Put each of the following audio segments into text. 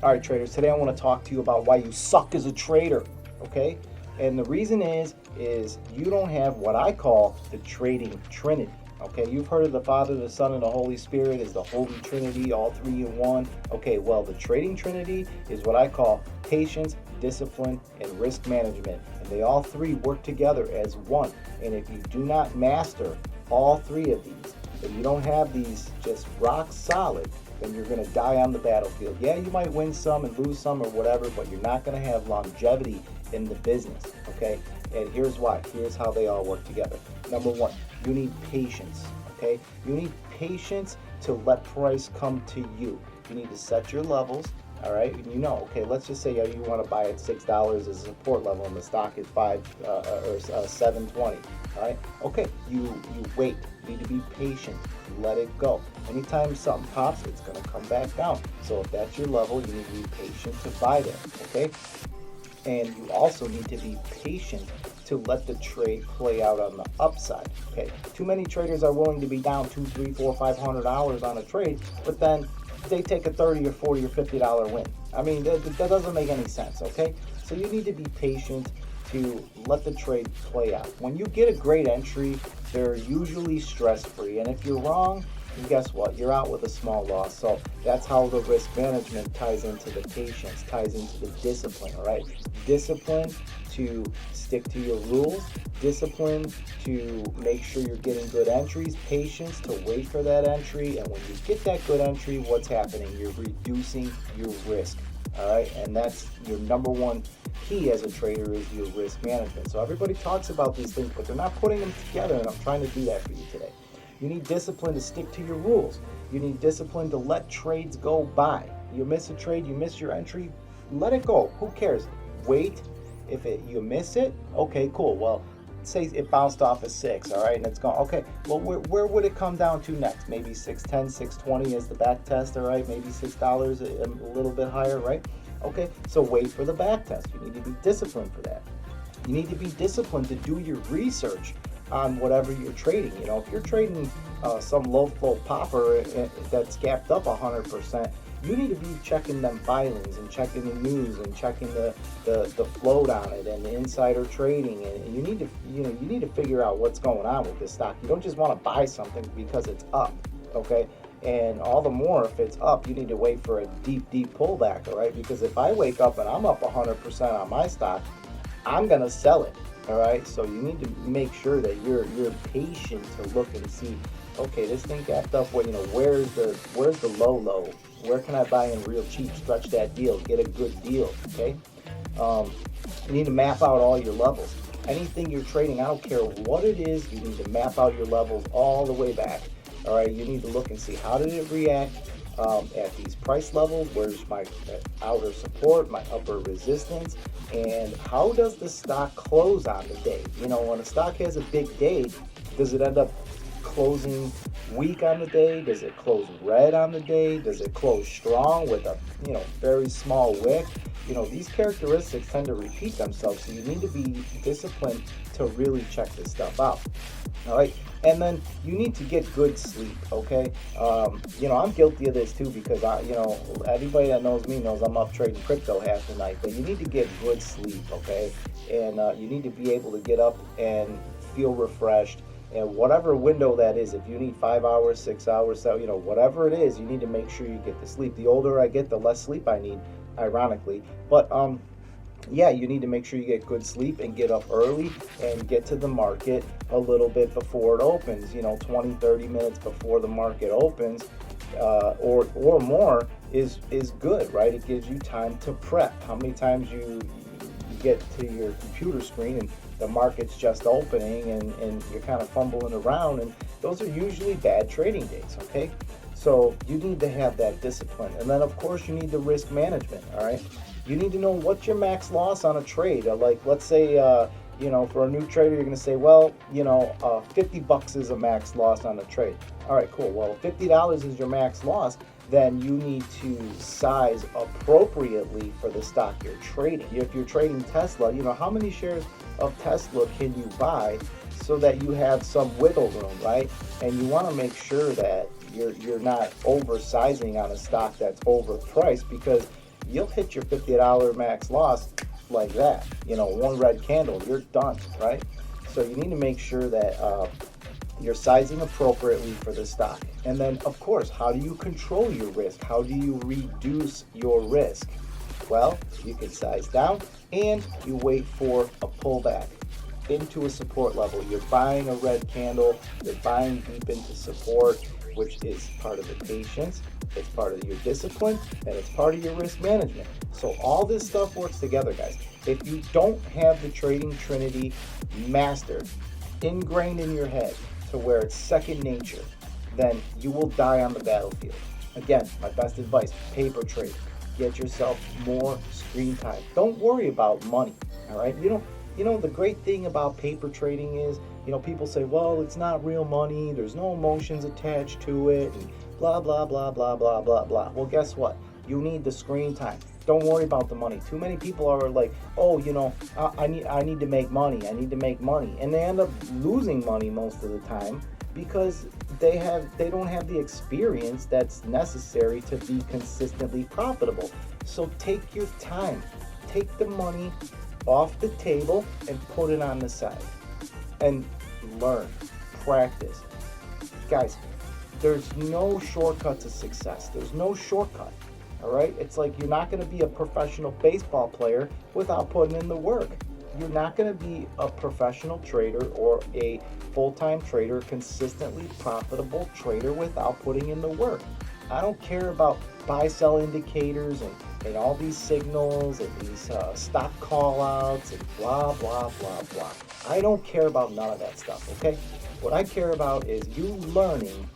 All right, traders, today I want to talk to you about why you suck as a trader, okay? And the reason is you don't have what I call the trading trinity, okay? You've heard of the Father, the Son, and the Holy Spirit is the Holy Trinity, all three in one. Okay, well, the trading trinity is what I call patience, discipline, and risk management. And they all three work together as one. And if you do not master all three of these, if you don't have these just rock solid, then you're going to die on the battlefield. Yeah, you might win some and lose some or whatever, but you're not going to have longevity in the business, okay? And here's why. Here's how they all work together. Number one, you need patience, okay? You need patience to let price come to you. You need to set your levels, all right? And you know, okay, let's just say you want to buy at $6 as a support level and the stock is $7.20, all right? Okay, you wait. You need to be patient. Let it go. Anytime something pops, it's going to come back down. So if that's your level, you need to be patient to buy there, okay? And you also need to be patient to let the trade play out on the upside, okay? Too many traders are willing to be down $200, $300, $400, $500 on a trade, but then they take a $30 or $40 or $50 win. I mean, that doesn't make any sense, okay? So you need to be patient to let the trade play out. When you get a great entry, they're usually stress-free, and if you're wrong, guess what? You're out with a small loss. So that's how the risk management ties into the patience, ties into the discipline, all right? Discipline to stick to your rules, discipline to make sure you're getting good entries, patience to wait for that entry, and when you get that good entry, what's happening? You're reducing your risk, all right? And that's your number one key as a trader is your risk management. So everybody talks about these things, but they're not putting them together, and I'm trying to do that for you today. You need discipline to stick to your rules. You need discipline to let trades go by. You miss a trade, you miss your entry, let it go. Who cares? Wait. If you miss it, okay, cool. Well, say it bounced off a 6, all right, and it's gone. Okay, well, where would it come down to next? Maybe 610, 620 as the back test, all right? Maybe $6, a little bit higher, right? Okay, so wait for the back test. You need to be disciplined for that. You need to be disciplined to do your research on whatever you're trading. You know, if you're trading some low float popper that's gapped up 100%, you need to be checking them filings and checking the news and checking the float on it and the insider trading, and you need to figure out what's going on with this stock. You don't just want to buy something because it's up, okay? And all the more if it's up, you need to wait for a deep pullback, all right? Because if I wake up and I'm up 100% on my stock, I'm gonna sell it. All right, so you need to make sure that you're patient to look and see, okay, this thing gapped up. Well, where's the low? Where can I buy in real cheap? Stretch that deal, get a good deal. Okay, you need to map out all your levels. Anything you're trading, I don't care what it is, you need to map out your levels all the way back. All right, you need to look and see how did it react at these price levels. Where's my outer support, my upper resistance, and how does the stock close on the day? When a stock has a big day, does it end up closing weak on the day? Does it close red on the day? Does it close strong with a very small wick? These characteristics tend to repeat themselves, so you need to be disciplined to really check this stuff out. All right, and then you need to get good sleep, okay? I'm guilty of this too because anybody that knows me knows I'm up trading crypto half the night, but you need to get good sleep, okay? And you need to be able to get up and feel refreshed, and whatever window that is, if you need 5 hours, 6 hours, whatever it is, you need to make sure you get the sleep. The older I get, the less sleep I need, ironically, but yeah, you need to make sure you get good sleep and get up early and get to the market a little bit before it opens, 20, 30 minutes before the market opens, or more is good, right? It gives you time to prep. How many times you get to your computer screen and the market's just opening and you're kind of fumbling around, and those are usually bad trading days, okay? So you need to have that discipline. And then of course you need the risk management, all right? You need to know what's your max loss on a trade. Like let's say, for a new trader, you're gonna say, well, $50 is a max loss on a trade. All right, cool. Well, $50 is your max loss, then you need to size appropriately for the stock you're trading. If you're trading Tesla, how many shares of Tesla can you buy so that you have some wiggle room, right? And you wanna make sure that you're not oversizing on a stock that's overpriced, because you'll hit your $50 max loss like that. One red candle, you're done, right? So you need to make sure that you're sizing appropriately for the stock. And then, of course, how do you control your risk? How do you reduce your risk? Well, you can size down and you wait for a pullback into a support level. You're buying a red candle, you're buying deep into support, which is part of the patience, it's part of your discipline, and it's part of your risk management. So all this stuff works together, guys. If you don't have the trading trinity mastered, ingrained in your head to where it's second nature, then you will die on the battlefield. Again, my best advice, paper trade. Get yourself more screen time. Don't worry about money, all right? The great thing about paper trading is, people say, well, it's not real money, there's no emotions attached to it, and blah, blah, blah, blah, blah, blah, blah. Well, guess what? You need the screen time. Don't worry about the money. Too many people are like, oh, I need to make money. I need to make money. And they end up losing money most of the time because they don't have the experience that's necessary to be consistently profitable. So take your time. Take the money off the table and put it on the side. And learn. Practice. Guys, there's no shortcut to success. There's no shortcut. All right? It's like you're not going to be a professional baseball player without putting in the work. You're not going to be a professional trader or a full-time trader, consistently profitable trader without putting in the work. I don't care about buy-sell indicators and all these signals and these stock call-outs and blah, blah, blah, blah. I don't care about none of that stuff, okay? What I care about is you learning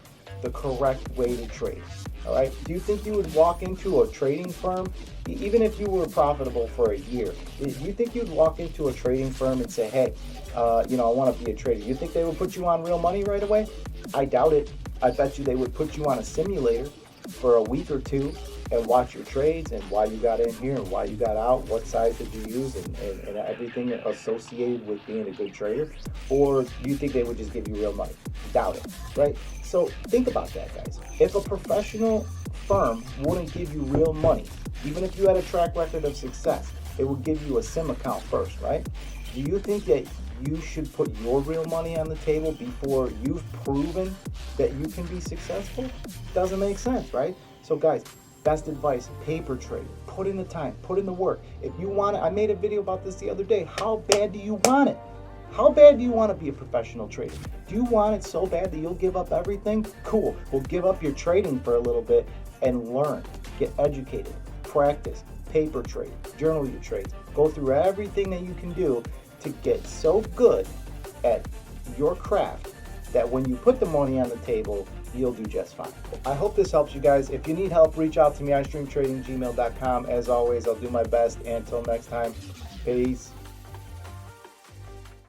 the correct way to trade. All right. Do you think you would walk into a trading firm, even if you were profitable for a year? Do you think you'd walk into a trading firm and say, hey, I want to be a trader? You think they would put you on real money right away? I doubt it. I bet you they would put you on a simulator for a week or two and watch your trades and why you got in here and why you got out, what size did you use, and everything associated with being a good trader. Or do you think they would just give you real money? Doubt it, right? So think about that, guys. If a professional firm wouldn't give you real money, even if you had a track record of success, it would give you a sim account first, right? Do you think that you should put your real money on the table before you've proven that you can be successful? Doesn't make sense, right? So guys, best advice, paper trade. Put in the time, put in the work. If you want it, I made a video about this the other day. How bad do you want it? How bad do you want to be a professional trader? Do you want it so bad that you'll give up everything? Cool. Well, give up your trading for a little bit and learn. Get educated. Practice. Paper trade. Journal your trades. Go through everything that you can do to get so good at your craft that when you put the money on the table, you'll do just fine. I hope this helps you guys. If you need help, reach out to me, istreamtrading@gmail.com. As always, I'll do my best. Until next time, peace.